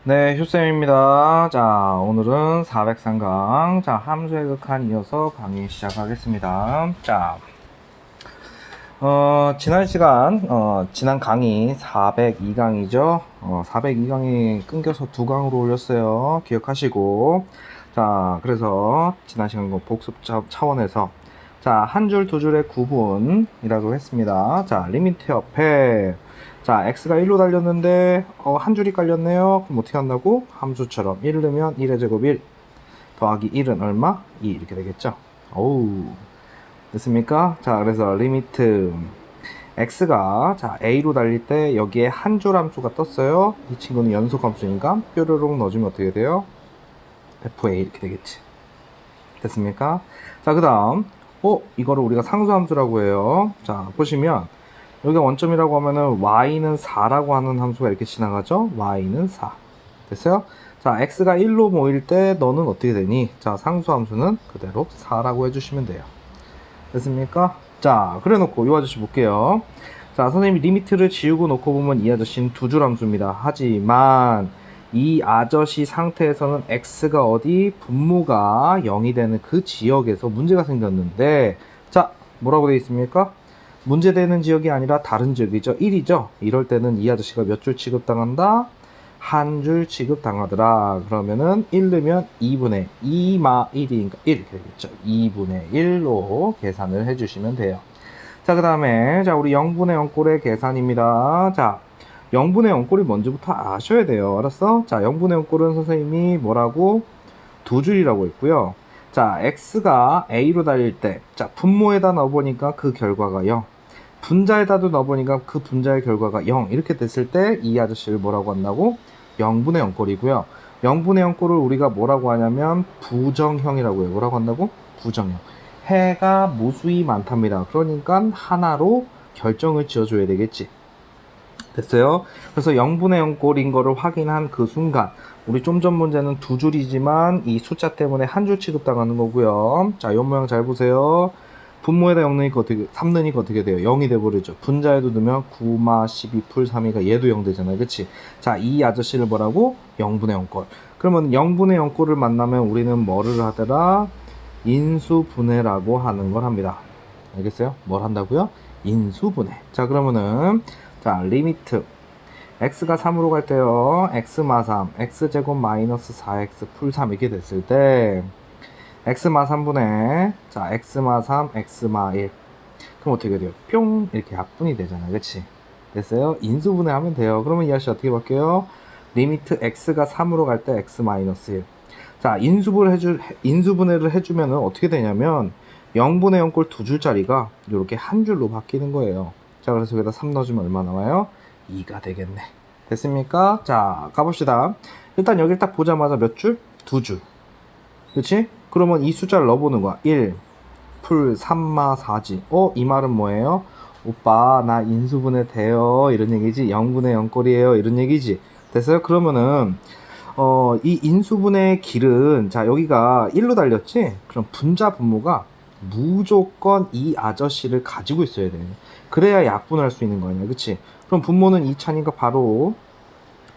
네, 휴쌤입니다. 자, 오늘은 403강, 자, 함수의 극한 이어서 강의 시작하겠습니다. 자, 지난 시간, 지난 강의 402강이죠. 402강이 끊겨서 2강으로 올렸어요. 기억하시고. 자, 그래서 지난 시간 복습 차원에서 자, 한 줄, 두 줄의 구분이라고 했습니다. 자, 리미트 옆에 자, x가 1로 달렸는데 한 줄이 깔렸네요. 그럼 어떻게 한다고? 함수처럼 1 넣으면 1의 제곱 1 더하기 1은 얼마? 2 이렇게 되겠죠. 어우, 됐습니까? 자, 그래서 리미트 x가 자 a로 달릴 때 여기에 한 줄 함수가 떴어요. 이 친구는 연속 함수니까 뾰로롱 넣어주면 어떻게 돼요? fa 이렇게 되겠지. 됐습니까? 자, 그 다음 이거를 우리가 상수함수라고 해요. 자, 보시면 여기가 원점이라고 하면은 y는 4라고 하는 함수가 이렇게 지나가죠. y는 4 됐어요? 자, x가 1로 모일 때 너는 어떻게 되니? 자, 상수함수는 그대로 4라고 해주시면 돼요. 됐습니까? 자, 그래 놓고 이 아저씨 볼게요. 자, 선생님이 리미트를 지우고 놓고 보면 이 아저씨는 두 줄 함수입니다. 하지만 이 아저씨 상태에서는 x가 어디? 분모가 0이 되는 그 지역에서 문제가 생겼는데, 자, 뭐라고 되어 있습니까? 문제되는 지역이 아니라 다른 지역이죠. 1이죠. 이럴 때는 이 아저씨가 몇 줄 취급당한다? 한 줄 취급당하더라. 그러면은 1 넣으면 2분의 2마 1이니까 1 이렇게 되겠죠. 2분의 1로 계산을 해주시면 돼요. 자, 그 다음에 자, 우리 0분의 0꼴의 계산입니다. 자, 0분의 0꼴이 뭔지부터 아셔야 돼요. 알았어? 자, 0분의 0꼴은 선생님이 뭐라고? 두 줄이라고 했고요. 자, x가 a로 달릴 때, 자, 분모에다 넣어보니까 그 결과가 0. 분자에다도 넣어보니까 그 분자의 결과가 0. 이렇게 됐을 때 이 아저씨를 뭐라고 한다고? 0분의 0꼴이고요. 0분의 0꼴을 우리가 뭐라고 하냐면 부정형이라고 해요. 뭐라고 한다고? 부정형. 해가 무수히 많답니다. 그러니까 하나로 결정을 지어줘야 되겠지. 됐어요? 그래서 0분의 0꼴인 거를 확인한 그 순간 우리 좀 전 문제는 두 줄이지만 이 숫자 때문에 한 줄 취급당하는 거고요. 자, 이 모양 잘 보세요. 분모에다 0 넣으니까 어떻게, 3 넣으니까 어떻게 돼요? 0이 돼버리죠. 분자에도 넣으면 9마 12 풀 3이가 얘도 0 되잖아요. 그치? 자, 이 아저씨를 뭐라고? 0분의 0꼴. 그러면 0분의 0꼴을 만나면 우리는 뭐를 하더라? 인수분해라고 하는 걸 합니다. 알겠어요? 뭘 한다고요? 인수분해. 자, 그러면은 자, 리미트 x가 3으로 갈 때요. x마 3, x제곱 마이너스 4x 풀 3 이렇게 됐을 때 x마 3분의 자, x마 3, x마 1 그럼 어떻게 돼요? 뿅 이렇게 약분이 되잖아요. 그치? 됐어요? 인수분해 하면 돼요. 그러면 이 아저씨 어떻게 바뀌어요? 리미트 x가 3으로 갈 때 x 마이너스 1 자, 인수분해를 해주면은 어떻게 되냐면 0분의 0꼴 두 줄짜리가 이렇게 한 줄로 바뀌는 거예요. 자, 그래서 여기다 3 넣어주면 얼마 나와요? 2가 되겠네. 됐습니까? 자, 가봅시다. 일단 여기 딱 보자마자 몇 줄? 두 줄. 그치? 그러면 이 숫자를 넣어보는 거야. 1, 풀 3마 4지. 이 말은 뭐예요? 오빠, 나 인수분해 돼요. 이런 얘기지. 0분의 0꼴이에요. 이런 얘기지. 됐어요? 그러면은, 이 인수분해의 길은, 자, 여기가 1로 달렸지? 그럼 분자 분모가 무조건 이 아저씨를 가지고 있어야 돼. 그래야 약분할 수 있는 거 아니야. 그치? 그럼 분모는 2차니까 바로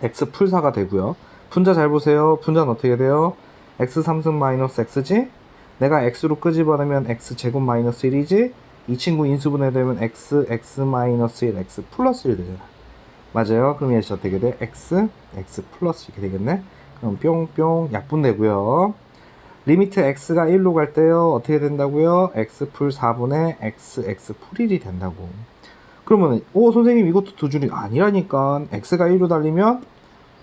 x 풀 4가 되고요. 분자 잘 보세요. 분자는 어떻게 돼요? x 3승 마이너스 x지? 내가 x로 끄집어내면 x 제곱 마이너스 1이지? 이 친구 인수분해 되면 x 마이너스 1 x 플러스 1 되잖아. 맞아요. 그럼 얘 어떻게 돼? x 플러스 이렇게 되겠네. 그럼 뿅뿅 약분되고요. 리미트 x가 1로 갈 때요. 어떻게 된다고요? x 풀 4분의 x 풀 1이 된다고. 그러면 선생님 이것도 두 줄이 아니라니까. x가 1로 달리면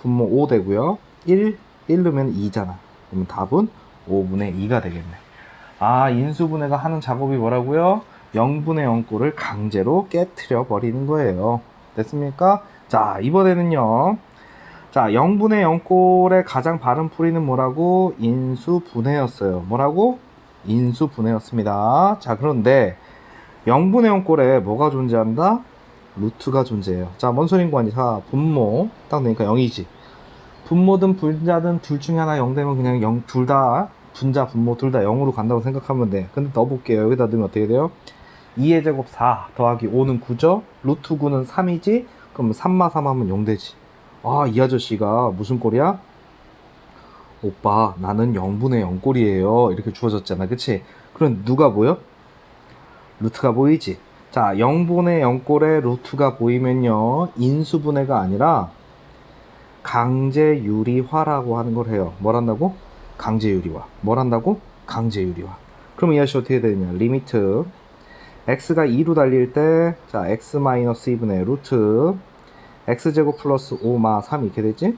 분모 5 되고요. 1 넣으면 2잖아. 그러면 답은 5분의 2가 되겠네. 아, 인수분해가 하는 작업이 뭐라고요? 0분의 0꼴을 강제로 깨트려 버리는 거예요. 됐습니까? 자, 이번에는요. 자, 0분의 0꼴의 가장 바른 풀이는 뭐라고? 인수분해였어요. 뭐라고? 인수분해였습니다. 자, 그런데 0분의 0꼴에 뭐가 존재한다? 루트가 존재해요. 자, 뭔 소린고 하니? 자, 분모 딱 넣으니까 0이지. 분모든 분자든 둘 중에 하나 0 되면 그냥 0 둘 다 분자 분모 둘 다 0으로 간다고 생각하면 돼. 근데 넣어볼게요. 여기다 넣으면 어떻게 돼요? 2의 제곱 4 더하기 5는 9죠? 루트 9는 3이지? 그럼 3마 3 하면 0 되지. 아, 이 아저씨가 무슨 꼴이야? 오빠, 나는 0분의 0꼴이에요. 이렇게 주어졌잖아. 그치? 그럼 누가 보여? 루트가 보이지? 자, 0분의 0꼴에 루트가 보이면요. 인수분해가 아니라 강제유리화라고 하는 걸 해요. 뭘 한다고? 강제유리화. 뭘 한다고? 강제유리화. 그럼 이 아저씨 어떻게 되냐? 리미트 x가 2로 달릴 때, 자, x-2분의 루트 x제곱 플러스 5 마 3 이렇게 되지?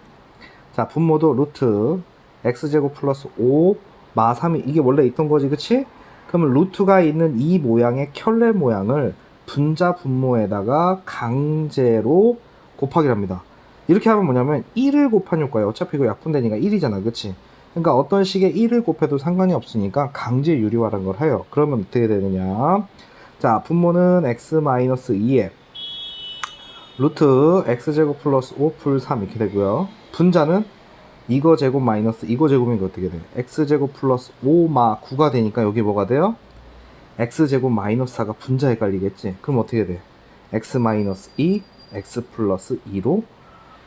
자, 분모도 루트 x제곱 플러스 5 마 3이 이게 원래 있던 거지, 그치? 그러면 루트가 있는 이 모양의 켤레 모양을 분자 분모에다가 강제로 곱하기를 합니다. 이렇게 하면 뭐냐면 1을 곱한 효과예요. 어차피 이거 약분되니까 1이잖아, 그치? 그러니까 어떤 식의 1을 곱해도 상관이 없으니까 강제 유리화라는 걸 해요. 그러면 어떻게 되느냐? 자, 분모는 x-2에 루트 x제곱 플러스 5 풀 3 이렇게 되고요. 분자는 이거 제곱 마이너스 이거 제곱이니까 어떻게 돼? x제곱 플러스 5 마 9가 되니까 여기 뭐가 돼요? x제곱 마이너스 4가 분자 헷갈리겠지? 그럼 어떻게 돼? x 마이너스 2, x 플러스 2로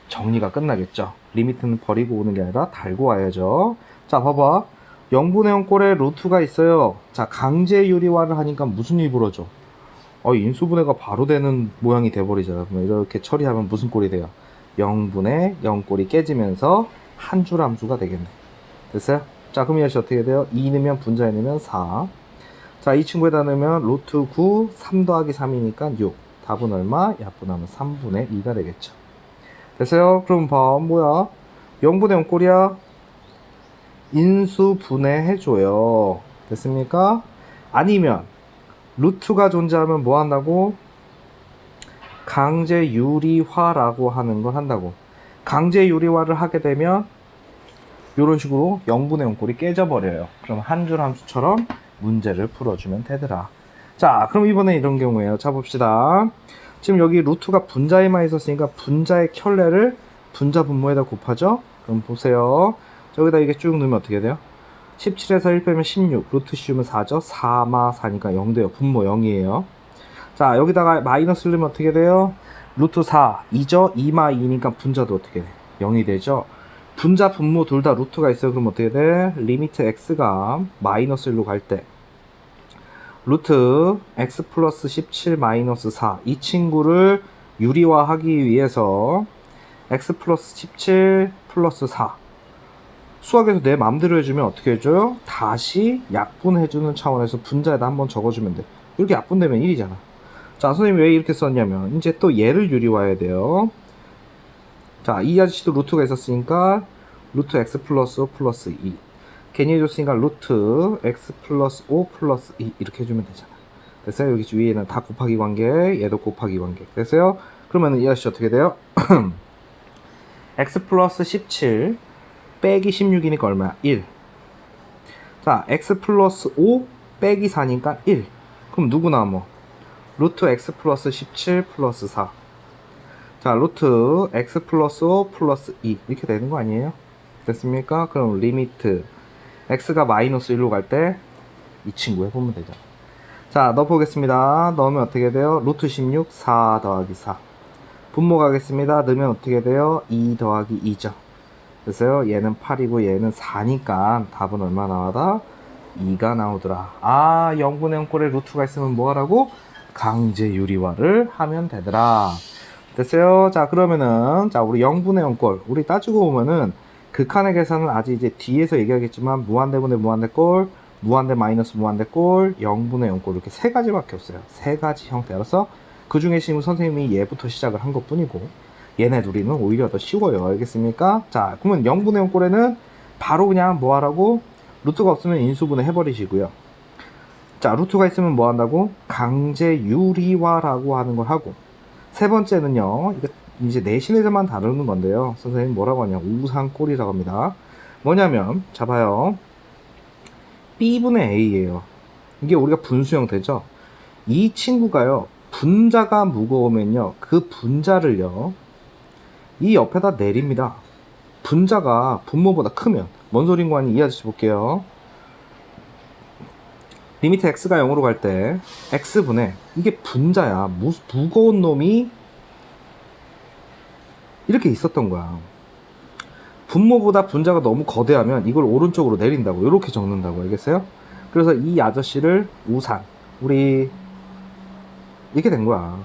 정리가 끝나겠죠? 리미트는 버리고 오는 게 아니라 달고 와야죠. 자, 봐봐. 0분의 0 꼴에 루트가 있어요. 자, 강제 유리화를 하니까 무슨 일이 벌어져? 인수분해가 바로 되는 모양이 돼버리잖아. 그러면 이렇게 처리하면 무슨 꼴이 돼요? 0분의 0 꼴이 깨지면서 한 줄 함수가 되겠네. 됐어요? 자, 그럼 이것이 어떻게 돼요? 2 넣으면 분자에 넣으면 4. 자, 이 친구에다 넣으면 루트 9, 3 더하기 3이니까 6. 답은 얼마? 약분하면 3분의 2가 되겠죠. 됐어요? 그럼 봐, 뭐야? 0분의 0 꼴이야? 인수분해해줘요. 됐습니까? 아니면 루트가 존재하면 뭐 한다고? 강제 유리화라고 하는 걸 한다고. 강제 유리화를 하게 되면 이런 식으로 0분의 0 꼴이 깨져버려요. 그럼 한 줄 함수처럼 문제를 풀어주면 되더라. 자, 그럼 이번에 이런 경우에요. 자, 봅시다. 지금 여기 루트가 분자에만 있었으니까 분자의 켤레를 분자 분모에다 곱하죠? 그럼 보세요. 저기다 이게 쭉 넣으면 어떻게 돼요? 17에서 1 빼면 16, 루트 씌우면 4죠? 4 마 4니까 0 돼요. 분모 0이에요. 자, 여기다가 마이너스 넣으면 어떻게 돼요? 루트 4, 2죠? 2 마 2니까 분자도 어떻게 돼? 0이 되죠? 분자 분모 둘 다 루트가 있어요. 그럼 어떻게 돼? 리미트 x가 마이너스 1로 갈 때 루트 x 플러스 17 마이너스 4 이 친구를 유리화하기 위해서 x 플러스 17 플러스 4 수학에서 내 마음대로 해주면 어떻게 해줘요? 다시 약분해주는 차원에서 분자에다 한번 적어주면 돼. 이렇게 약분되면 1이잖아. 자, 선생님이 왜 이렇게 썼냐면 이제 또 얘를 유리화해야 돼요. 자, 이 아저씨도 루트가 있었으니까 루트 x 플러스 5 플러스 2 괜히 해줬으니까 루트 x 플러스 5 플러스 2 이렇게 해주면 되잖아. 됐어요? 여기 위에는 다 곱하기 관계, 얘도 곱하기 관계. 됐어요? 그러면 이 아저씨 어떻게 돼요? x 플러스 17 빼기 16이니까 얼마야? 1. 자, x 플러스 5 빼기 4니까 1. 그럼 누구 남어? 루트 x 플러스 17 플러스 4. 자, 루트 x 플러스 5 플러스 2 이렇게 되는 거 아니에요? 됐습니까? 그럼 리미트 x가 마이너스 1로 갈 때 이 친구 해보면 되죠. 자, 넣어보겠습니다. 넣으면 어떻게 돼요? 루트 16 4 더하기 4. 분모 가겠습니다. 넣으면 어떻게 돼요? 2 더하기 2죠. 됐어요? 얘는 8이고 얘는 4니까 답은 얼마 나와다? 2가 나오더라. 아, 0분의 0 꼴에 루트가 있으면 뭐 하라고? 강제 유리화를 하면 되더라. 됐어요? 자, 그러면은 자, 우리 0분의 0 꼴 우리 따지고 보면은 극한의 계산은 아직 이제 뒤에서 얘기하겠지만 무한대분의 무한대꼴, 무한대 마이너스 무한대꼴, 0분의 0꼴 이렇게 세 가지밖에 없어요. 세 가지 형태라서 그 중에 지금 선생님이 얘부터 시작을 한 것뿐이고 얘네 둘이는 오히려 더 쉬워요. 알겠습니까? 자, 그러면 0분의 0꼴에는 바로 그냥 뭐 하라고? 루트가 없으면 인수분해 해버리시고요. 자, 루트가 있으면 뭐 한다고? 강제 유리화라고 하는 걸 하고, 세 번째는요, 이거 이제 내신에서만 다루는 건데요. 선생님 뭐라고 하냐? 우상꼴이라고 합니다. 뭐냐면, 자, 봐요. B분의 A예요. 이게 우리가 분수 형태죠. 이 친구가요, 분자가 무거우면요, 그 분자를요, 이 옆에다 내립니다. 분자가 분모보다 크면. 뭔 소린가 하니 이 아저씨 볼게요. 리미트 x가 0으로 갈 때 x분의 이게 분자야. 무거운 놈이 이렇게 있었던 거야. 분모보다 분자가 너무 거대하면 이걸 오른쪽으로 내린다고, 이렇게 적는다고. 알겠어요? 그래서 이 아저씨를 우산, 우리 이렇게 된 거야.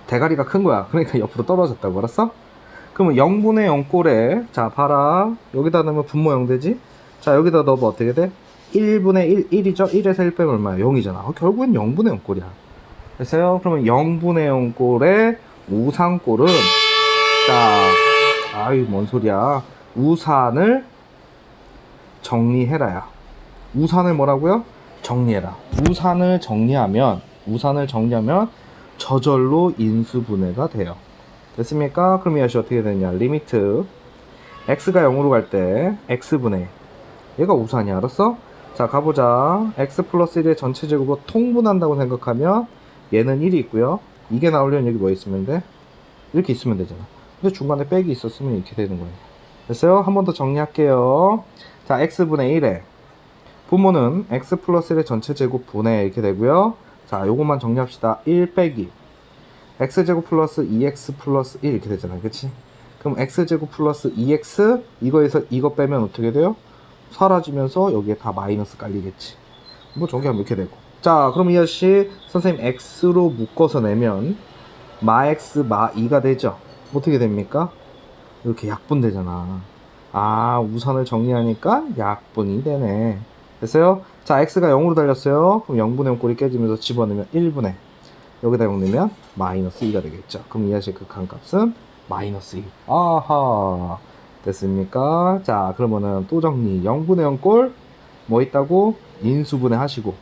대가리가 큰 거야. 그러니까 옆으로 떨어졌다고. 알았어? 그러면 0분의 0꼴에, 자 봐라, 여기다 넣으면 분모 0 되지. 자 여기다 넣으면 어떻게 돼? 1분의 1, 1이죠? 1에서 1 빼면 얼마야? 0이잖아. 결국엔 0분의 0꼴이야. 됐어요? 그러면 0분의 0꼴에 우산꼴은, 자, 아유 뭔 소리야, 우산을 정리해라야. 우산을 뭐라고요? 정리해라. 우산을 정리하면 저절로 인수분해가 돼요. 됐습니까? 그럼 이 아저씨 어떻게 되냐? 리미트 x가 0으로 갈 때 x분의, 얘가 우산이야. 알았어? 자 가보자. x 플러스 1의 전체 제곱을 통분한다고 생각하면 얘는 1이 있고요. 이게 나오려면 여기 뭐 있으면 돼? 이렇게 있으면 되잖아. 근데 중간에 빽이 있었으면 이렇게 되는 거예요. 됐어요? 한 번 더 정리할게요. 자 x분의 1에 분모는 x 플러스 1의 전체 제곱 분의 이렇게 되고요. 자 요것만 정리합시다. 1 빼기 x제곱 플러스 2x 플러스 1 이렇게 되잖아. 그치? 그럼 x제곱 플러스 2x, 이거에서 이거 빼면 어떻게 돼요? 사라지면서 여기에 다 마이너스 깔리겠지. 뭐 저기 하면 이렇게 되고. 자 그럼 이 아저씨 선생님 x로 묶어서 내면 마x 마 2가 되죠. 어떻게 됩니까? 이렇게 약분되잖아. 아 우선을 정리하니까 약분이 되네. 됐어요? 자 x가 0으로 달렸어요. 그럼 0분의 0꼴이 깨지면서 집어넣으면 1분의, 여기다 0 넣으면 마이너스 2가 되겠죠. 그럼 이 아저씨의 극한값은 마이너스 2. 아하, 됐습니까? 자 그러면은 또 정리. 0분의 0꼴 뭐 있다고? 인수분해 하시고.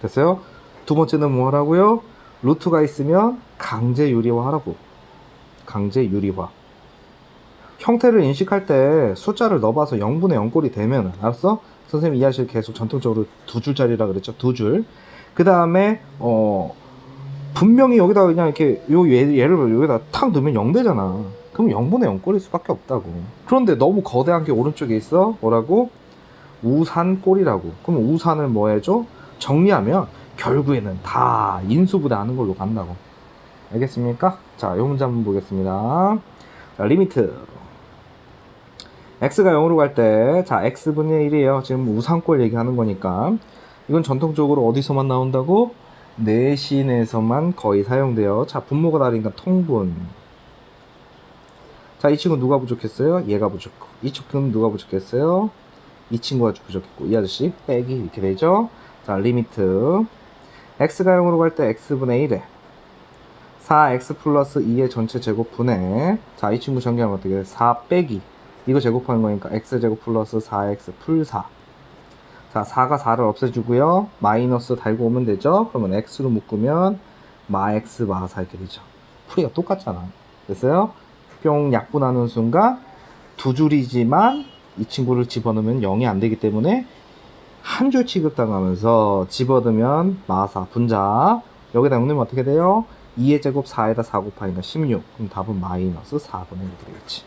됐어요? 두 번째는 뭐 하라고요? 루트가 있으면 강제 유리화 하라고. 강제 유리화. 형태를 인식할 때 숫자를 넣어봐서 0분의 0꼴이 되면, 알았어? 선생님이 이 아저씨를 계속 전통적으로 두 줄짜리라 그랬죠. 두 줄. 그 다음에 분명히 여기다 그냥 이렇게 얘를 여기다 탁 넣으면 0 되잖아. 그럼 0분의 0꼴일 수밖에 없다고. 그런데 너무 거대한 게 오른쪽에 있어. 뭐라고? 우산꼴이라고. 그럼 우산을 뭐 해줘? 정리하면 결국에는 다 인수분해하는 걸로 간다고. 알겠습니까? 자, 이 문제 한번 보겠습니다. 자, 리미트 x가 0으로 갈 때, 자 x분의 1이에요. 지금 우산꼴 얘기하는 거니까. 이건 전통적으로 어디서만 나온다고? 내신에서만 거의 사용돼요. 자, 분모가 다르니까 통분. 자, 이 친구는 누가 부족했어요? 얘가 부족했고. 이 친구는 누가 부족했어요? 이 친구가 부족했고. 이 아저씨 빼기 이렇게 되죠. 자, 리미트 x가 0으로 갈 때 x분의 1에 4x 플러스 2의 전체 제곱분의, 자, 이 친구 전개하면 어떻게 돼? 4 빼기 이거 제곱하는 거니까 x제곱 플러스 4x 풀 4. 자, 4가 4를 없애주고요. 마이너스 달고 오면 되죠. 그러면 x로 묶으면 마x 마4 이렇게 되죠. 풀이가 똑같잖아. 됐어요? 뿅 약분하는 순간 두 줄이지만 이 친구를 집어넣으면 0이 안 되기 때문에 한 줄 취급당하면서 집어넣으면 마4 분자. 여기다 0 넣으면 어떻게 돼요? 2의 제곱 4에다 4 곱하니까 16. 그럼 답은 마이너스 4분의 1이 되겠지.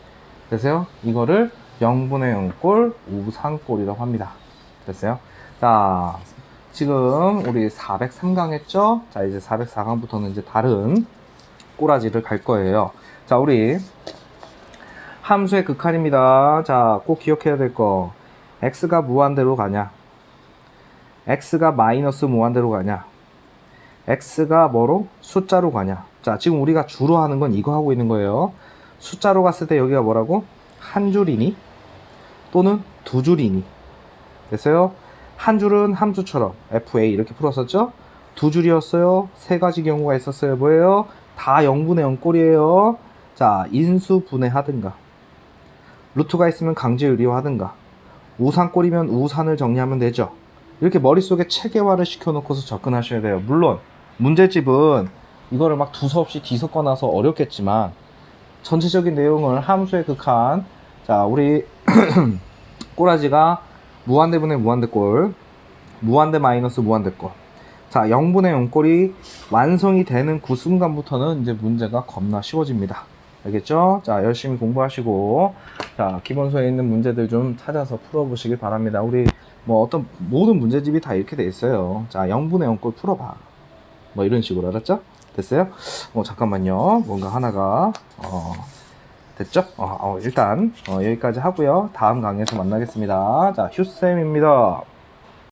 됐어요? 이거를 0분의 0꼴 우산꼴이라고 합니다. 됐어요? 자, 지금 우리 403강 했죠? 자, 이제 404강부터는 이제 다른 꼬라지를 갈 거예요. 자, 우리 함수의 극한입니다. 자, 꼭 기억해야 될 거. x가 무한대로 가냐? x가 마이너스 무한대로 가냐? x가 뭐로? 숫자로 가냐? 자, 지금 우리가 주로 하는 건 이거 하고 있는 거예요. 숫자로 갔을 때 여기가 뭐라고? 한 줄이니? 또는 두 줄이니? 됐어요? 한 줄은 함수처럼 FA 이렇게 풀었었죠? 두 줄이었어요. 세 가지 경우가 있었어요. 뭐예요? 다 0분의 0꼴이에요. 자, 인수분해 하든가, 루트가 있으면 강제 유리화 하든가, 우산꼴이면 우산을 정리하면 되죠. 이렇게 머릿속에 체계화를 시켜놓고서 접근하셔야 돼요. 물론 문제집은 이거를 막 두서없이 뒤섞어 놔서 어렵겠지만 전체적인 내용을 함수의 극한, 자, 우리 꼬라지가 무한대분의 무한대꼴, 무한대 마이너스 무한대꼴. 자, 0분의 0꼴이 완성이 되는 그 순간부터는 이제 문제가 겁나 쉬워집니다. 알겠죠? 자, 열심히 공부하시고, 자, 기본서에 있는 문제들 좀 찾아서 풀어보시길 바랍니다. 우리 뭐 어떤 모든 문제집이 다 이렇게 돼 있어요. 자, 0분의 0꼴 풀어봐. 뭐 이런 식으로. 알았죠? 됐어요? 잠깐만요. 뭔가 하나가 됐죠? 일단 여기까지 하고요. 다음 강의에서 만나겠습니다. 자, 휴쌤입니다.